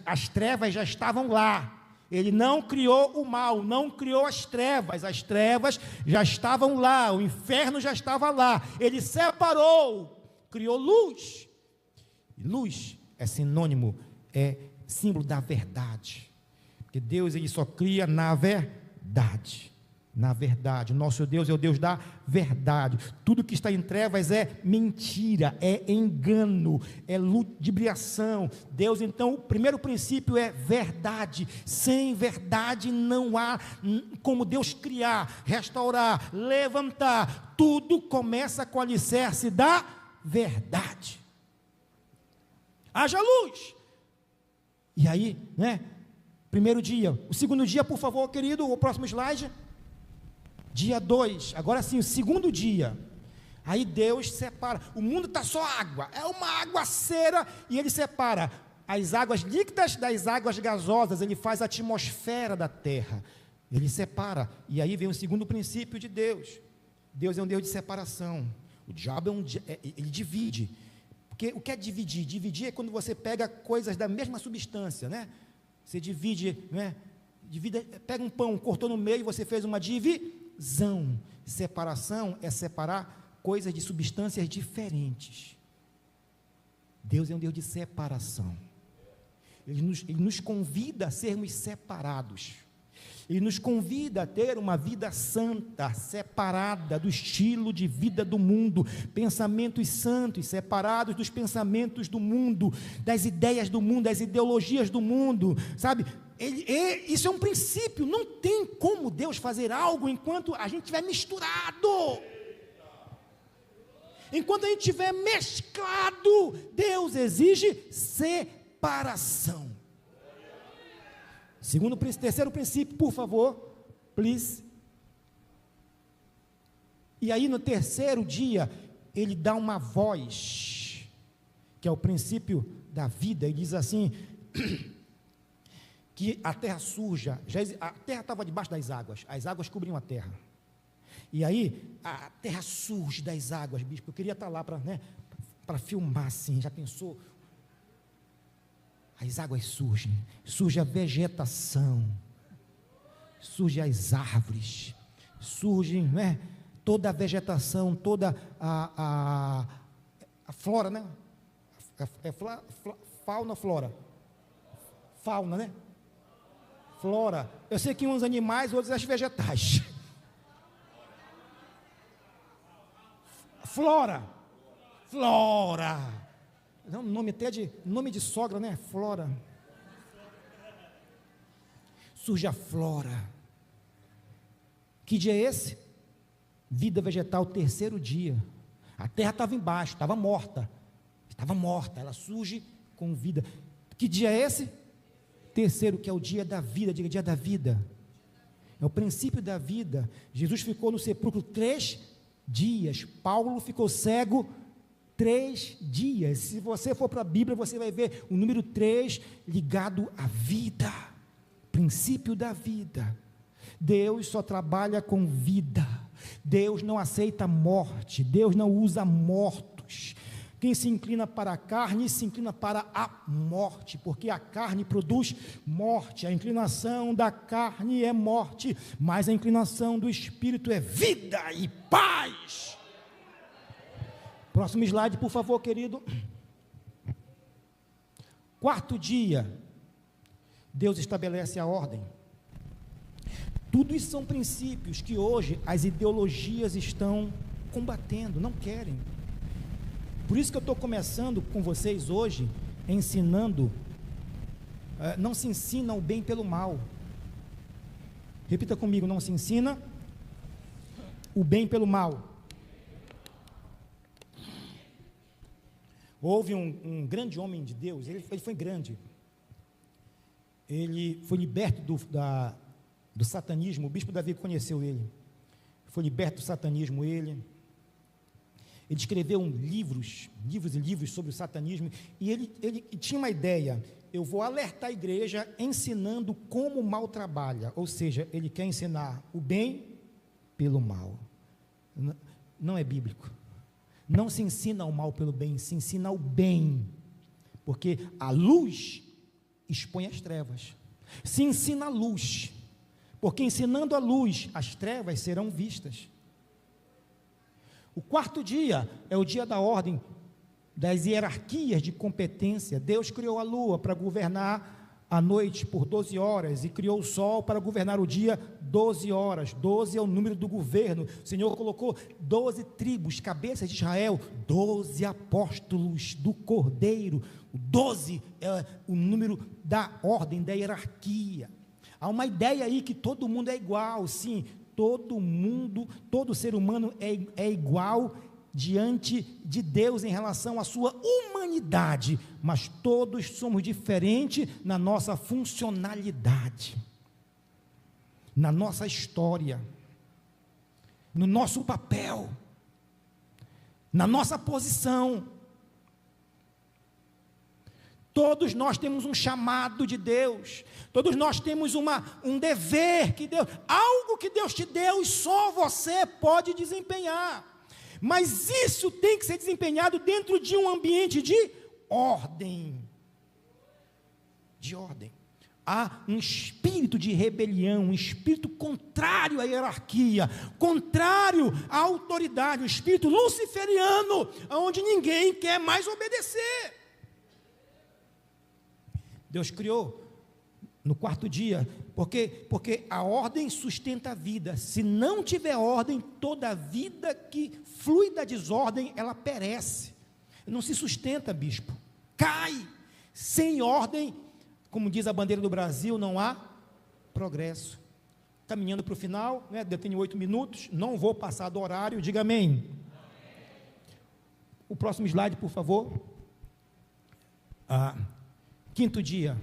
as trevas já estavam lá. Ele não criou o mal, não criou as trevas já estavam lá, o inferno já estava lá. Ele separou, criou luz. Luz é sinônimo, é símbolo da verdade. Porque Deus ele só cria na verdade. Na verdade, nosso Deus é o Deus da verdade. Tudo que está em trevas é mentira, é engano, é ludibriação. Deus, então, o primeiro princípio é verdade. Sem verdade não há como Deus criar, restaurar, levantar. Tudo começa com o alicerce da verdade. Haja luz. E aí, primeiro dia. O segundo dia, por favor, querido, o próximo slide. Dia 2, agora sim, o segundo dia. Aí Deus separa. O mundo está só água, é uma aguaceira, e ele separa as águas líquidas das águas gasosas. Ele faz a atmosfera da terra. Ele separa. E aí vem o segundo princípio de Deus. Deus é um Deus de separação. O diabo ele divide. Porque o que é dividir? Dividir é quando você pega coisas da mesma substância, Você divide, pega um pão, cortou no meio, você fez uma divisão. Separação é separar coisas de substâncias diferentes. Deus é um Deus de separação. Ele nos convida a sermos separados. Ele nos convida a ter uma vida santa, separada do estilo de vida do mundo, pensamentos santos, separados dos pensamentos do mundo, das ideias do mundo, das ideologias do mundo, sabe? Isso é um princípio. Não tem como Deus fazer algo enquanto a gente estiver misturado. Enquanto a gente estiver mesclado, Deus exige separação. Terceiro princípio, por favor, please. E aí no terceiro dia, ele dá uma voz, que é o princípio da vida. Ele diz assim, que a terra suja, a terra estava debaixo das águas, as águas cobriam a terra. E aí, a terra surge das águas, bispo. Eu queria estar lá para filmar assim, já pensou? As águas surgem, surge a vegetação, surge as árvores, surgem, toda a vegetação, toda a flora, fauna, flora. Fauna, Flora. Eu sei que uns animais, outros as vegetais. Flora. Nome até nome de sogra, Flora. Surge a flora. Que dia é esse? Vida vegetal, terceiro dia. A terra estava embaixo, estava morta. Ela surge com vida. Que dia é esse? Terceiro, que é o dia da vida. Diga, dia da vida. É o princípio da vida. Jesus ficou no sepulcro 3 dias. Paulo ficou cego 3 dias. Se você for para a Bíblia, você vai ver o número 3 ligado à vida. Princípio da vida. Deus só trabalha com vida. Deus não aceita morte. Deus não usa mortos. Quem se inclina para a carne, se inclina para a morte, porque a carne produz morte. A inclinação da carne é morte, mas a inclinação do Espírito é vida e paz. Próximo slide, por favor, querido. Quarto dia, Deus estabelece a ordem. Tudo isso são princípios que hoje as ideologias estão combatendo, não querem. Por isso que eu estou começando com vocês hoje, ensinando, não se ensina o bem pelo mal. Repita comigo, não se ensina o bem pelo mal. Houve um grande homem de Deus, ele foi grande, ele foi liberto do satanismo. O bispo Davi conheceu ele, foi liberto do satanismo. Ele escreveu livros e livros sobre o satanismo, e ele tinha uma ideia: eu vou alertar a igreja ensinando como o mal trabalha, ou seja, ele quer ensinar o bem pelo mal. Não é bíblico. Não se ensina o mal pelo bem, se ensina o bem, porque a luz expõe as trevas. Se ensina a luz, porque ensinando a luz, as trevas serão vistas. O quarto dia é o dia da ordem, das hierarquias de competência. Deus criou a lua para governar a noite por 12 horas, e criou o sol para governar o dia 12 horas. 12 é o número do governo. O Senhor colocou 12 tribos, cabeças de Israel, 12 apóstolos do Cordeiro. O 12 é o número da ordem, da hierarquia. Há uma ideia aí que todo mundo é igual. Sim, todo mundo, todo ser humano é igual diante de Deus em relação à sua humanidade, mas todos somos diferentes na nossa funcionalidade, na nossa história, no nosso papel, na nossa posição. Todos nós temos um chamado de Deus, todos nós temos um dever que Deus, algo que Deus te deu e só você pode desempenhar. Mas isso tem que ser desempenhado dentro de um ambiente de ordem. De ordem. Há um espírito de rebelião, um espírito contrário à hierarquia, contrário à autoridade, um espírito luciferiano, onde ninguém quer mais obedecer. Deus criou no quarto dia, porque a ordem sustenta a vida. Se não tiver ordem, toda vida que flui da desordem, ela perece, não se sustenta, bispo, cai. Sem ordem, como diz a bandeira do Brasil, não há progresso. Caminhando para o final, né, eu tenho 8 minutos, não vou passar do horário, diga amém. O próximo slide, por favor. Quinto dia.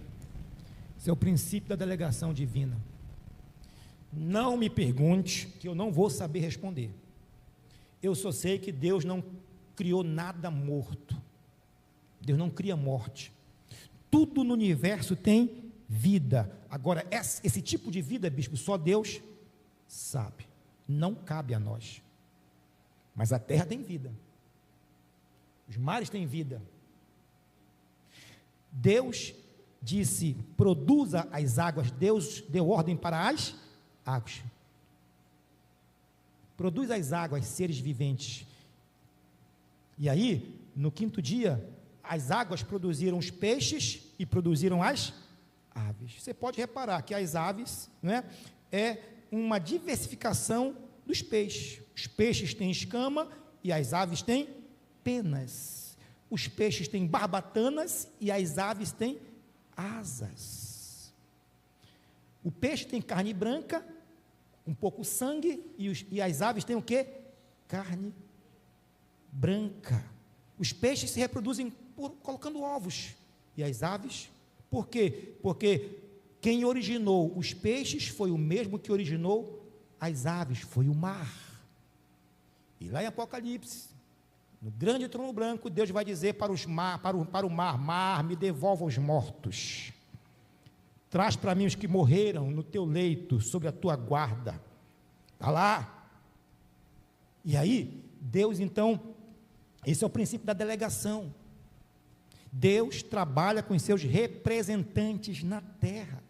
Esse é o princípio da delegação divina. Não me pergunte, que eu não vou saber responder. Eu só sei que Deus não criou nada morto. Deus não cria morte. Tudo no universo tem vida. Agora, esse tipo de vida, bispo, só Deus sabe. Não cabe a nós. Mas a terra tem vida. Os mares têm vida. Deus disse: produza as águas. Deus deu ordem para as águas. Produz as águas, seres viventes. E aí, no quinto dia, as águas produziram os peixes e produziram as aves. Você pode reparar que as aves, né, é uma diversificação dos peixes. Os peixes têm escama e as aves têm penas. Os peixes têm barbatanas e as aves têm asas. O peixe tem carne branca, um pouco sangue, e as aves têm o quê? Carne branca. Os peixes se reproduzem colocando ovos, e as aves, por quê? Porque quem originou os peixes foi o mesmo que originou as aves, foi o mar. E lá em Apocalipse, no grande trono branco, Deus vai dizer para o mar: mar, me devolva os mortos, traz para mim os que morreram no teu leito, sobre a tua guarda. Está lá. E aí, Deus então, esse é o princípio da delegação. Deus trabalha com os seus representantes na terra.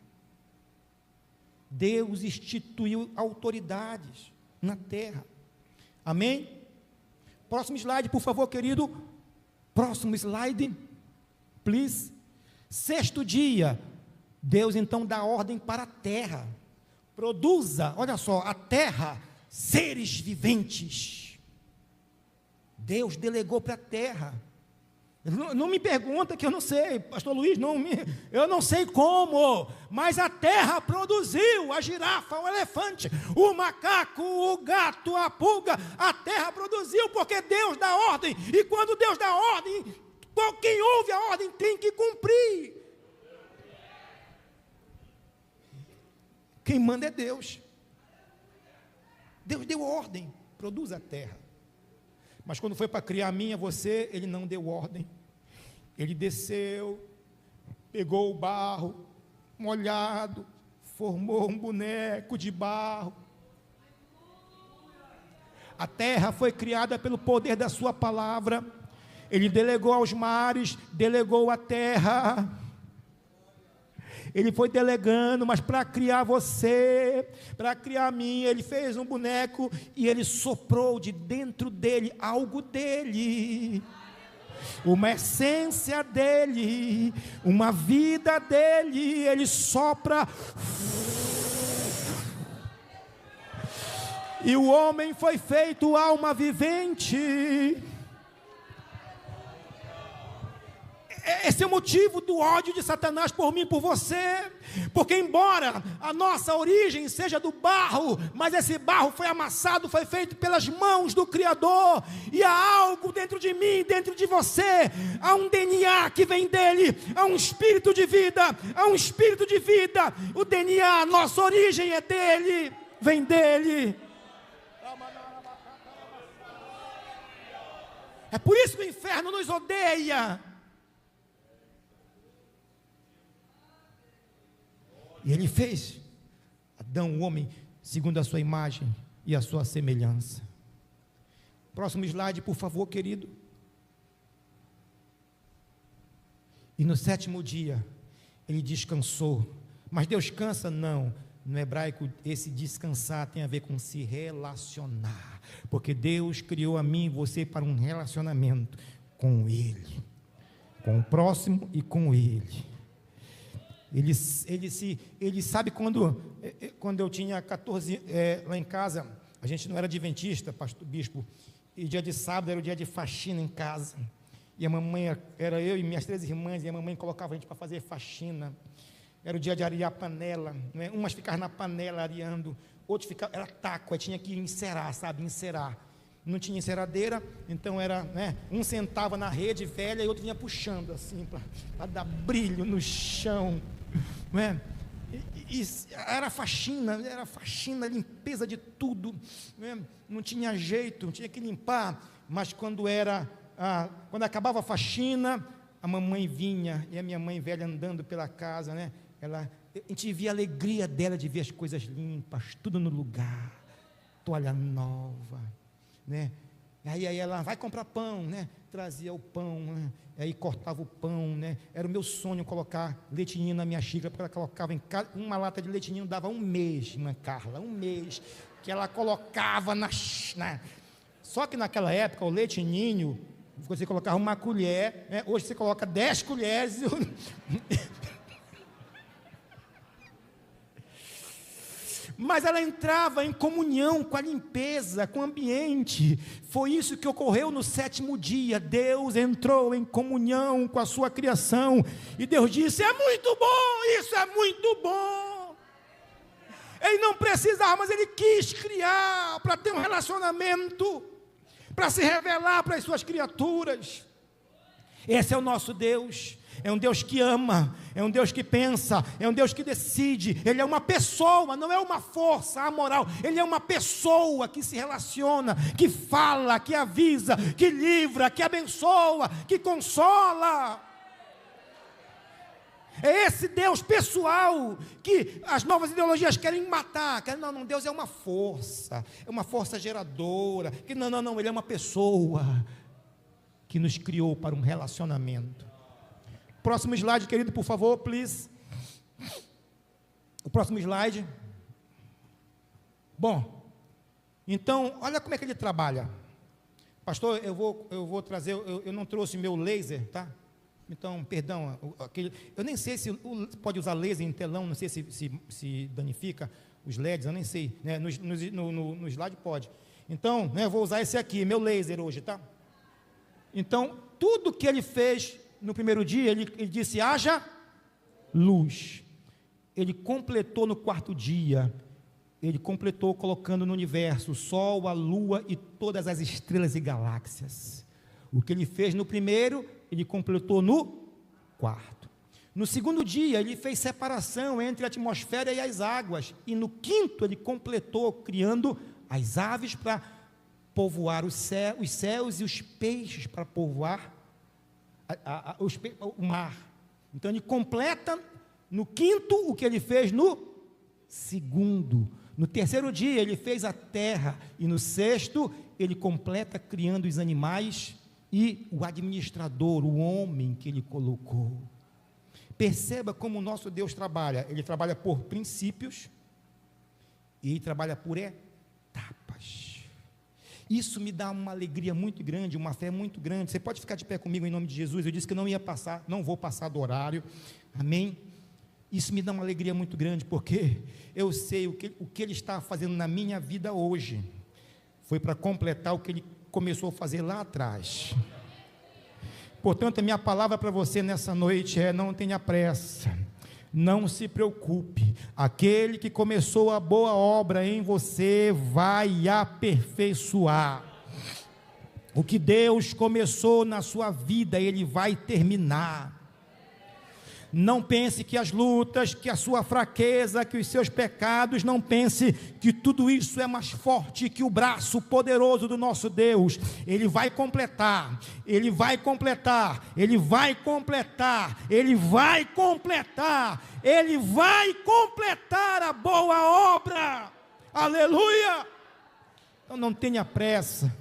Deus instituiu autoridades na terra. Amém? Próximo slide, por favor, querido. Próximo slide, please. Sexto dia, Deus então dá ordem para a terra. Produza, olha só, a terra, seres viventes. Deus delegou para a terra. Não me pergunta que eu não sei, pastor Luiz, eu não sei como, mas a terra produziu, a girafa, o elefante, o macaco, o gato, a pulga, a terra produziu, porque Deus dá ordem, e quando Deus dá ordem, quem ouve a ordem tem que cumprir. Quem manda é Deus. Deus deu ordem, produz a terra. Mas quando foi para criar a minha, você, ele não deu ordem. Ele desceu, pegou o barro molhado, formou um boneco de barro. A terra foi criada pelo poder da sua palavra. Ele delegou aos mares, delegou a terra. Ele foi delegando, mas para criar você, para criar a mim, ele fez um boneco e ele soprou de dentro dele algo dele, uma essência dele, uma vida dele. Ele sopra e o homem foi feito alma vivente. Esse é o motivo do ódio de Satanás por mim e por você, porque embora a nossa origem seja do barro, mas esse barro foi amassado, foi feito pelas mãos do Criador, e há algo dentro de mim, dentro de você, há um DNA que vem dele, há um espírito de vida, o DNA, nossa origem é dele, vem dele. É por isso que o inferno nos odeia. E ele fez Adão, o homem, segundo a sua imagem e a sua semelhança. Próximo slide, por favor, querido. E no 7º dia, ele descansou. Mas Deus cansa? Não. No hebraico, esse descansar tem a ver com se relacionar. Porque Deus criou a mim e você para um relacionamento com Ele, com o próximo e com Ele. Ele sabe quando eu tinha 14, lá em casa, a gente não era adventista, pastor bispo, e dia de sábado era o dia de faxina em casa, e a mamãe, era eu e minhas 3 irmãs, e a mamãe colocava a gente para fazer faxina. Era o dia de arear a panela, né? Umas ficavam na panela areando, outros ficavam, era taco, aí tinha que encerar, encerar. Não tinha enceradeira, então era, né, um sentava na rede velha e outro vinha puxando assim, para dar brilho no chão, não é? E era faxina, limpeza de tudo, né? Não tinha jeito, tinha que limpar, mas quando acabava a faxina, a mamãe vinha, e a minha mãe velha andando pela casa, né? A gente via a alegria dela de ver as coisas limpas, tudo no lugar, toalha nova, né? Aí ela vai comprar pão, né? Trazia o pão, né? Aí cortava o pão, né? Era o meu sonho colocar leitinho na minha xícara, porque ela colocava uma lata de leitinho, dava um mês, irmã Carla, um mês, que ela colocava Só que naquela época, o leitinho, você colocava uma colher, né? Hoje você coloca 10 colheres. Mas ela entrava em comunhão com a limpeza, com o ambiente. Foi isso que ocorreu no 7º dia. Deus entrou em comunhão com a sua criação, e Deus disse: é muito bom, isso é muito bom. Ele não precisava, mas ele quis criar para ter um relacionamento, para se revelar para as suas criaturas. Esse é o nosso Deus. É um Deus que ama, é um Deus que pensa, é um Deus que decide. Ele é uma pessoa, não é uma força amoral. Ele é uma pessoa que se relaciona, que fala, que avisa, que livra, que abençoa, que consola. É esse Deus pessoal que as novas ideologias querem matar. Não, Deus é uma força geradora. Não, Ele é uma pessoa que nos criou para um relacionamento. Próximo slide, querido, por favor, please. O próximo slide. Bom, então, olha como é que ele trabalha. Pastor, eu vou trazer, eu não trouxe meu laser, tá? Então, perdão, eu nem sei se pode usar laser em telão, não sei se danifica os LEDs, eu nem sei, né? No slide pode. Então, né, eu vou usar esse aqui, meu laser hoje, tá? Então, tudo que ele fez no primeiro dia, ele disse: haja luz. Ele completou no quarto dia, ele completou colocando no universo o sol, a lua e todas as estrelas e galáxias. O que ele fez no primeiro, ele completou no quarto. No segundo dia, ele fez separação entre a atmosfera e as águas. E no quinto, ele completou criando as aves para povoar os céus e os peixes para povoar o mar. Então, ele completa no quinto o que ele fez no segundo. No terceiro dia, ele fez a terra. E no sexto, ele completa criando os animais e o administrador, o homem que ele colocou. Perceba como o nosso Deus trabalha. Ele trabalha por princípios e ele trabalha por etapas. Isso me dá uma alegria muito grande, uma fé muito grande. Você pode ficar de pé comigo em nome de Jesus. Eu disse que não vou passar do horário. Amém? Isso me dá uma alegria muito grande, porque eu sei o que Ele está fazendo na minha vida hoje. Foi para completar o que Ele começou a fazer lá atrás. Portanto, a minha palavra para você nessa noite é: não tenha pressa, não se preocupe, aquele que começou a boa obra em você vai aperfeiçoar. O que Deus começou na sua vida, Ele vai terminar. Não pense que as lutas, que a sua fraqueza, que os seus pecados, não pense que tudo isso é mais forte que o braço poderoso do nosso Deus. Ele vai completar, Ele vai completar, Ele vai completar, Ele vai completar, Ele vai completar a boa obra. Aleluia! Então não tenha pressa.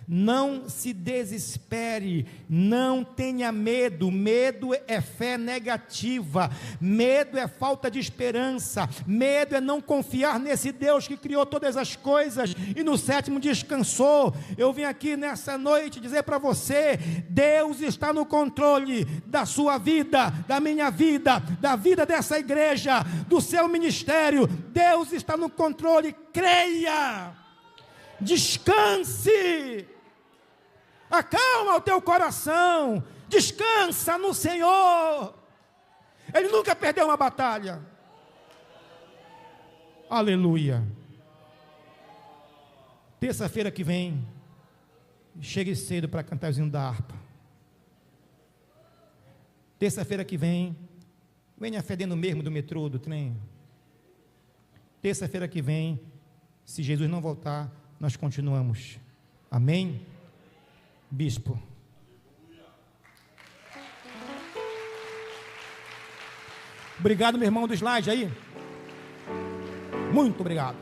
Não se desespere, não tenha medo. Medo é fé negativa, medo é falta de esperança, medo é não confiar nesse Deus que criou todas as coisas e no sétimo descansou. Eu vim aqui nessa noite dizer para você: Deus está no controle da sua vida, da minha vida, da vida dessa igreja, do seu ministério. Deus está no controle. Creia, descanse, acalma o teu coração, descansa no Senhor. Ele nunca perdeu uma batalha. Aleluia. Terça-feira que vem, chegue cedo para cantar o hino da harpa. Terça-feira que vem, venha fedendo mesmo do metrô, do trem. Terça-feira que vem, se Jesus não voltar, nós continuamos. Amém? Bispo. Obrigado, meu irmão do slide aí. Muito obrigado.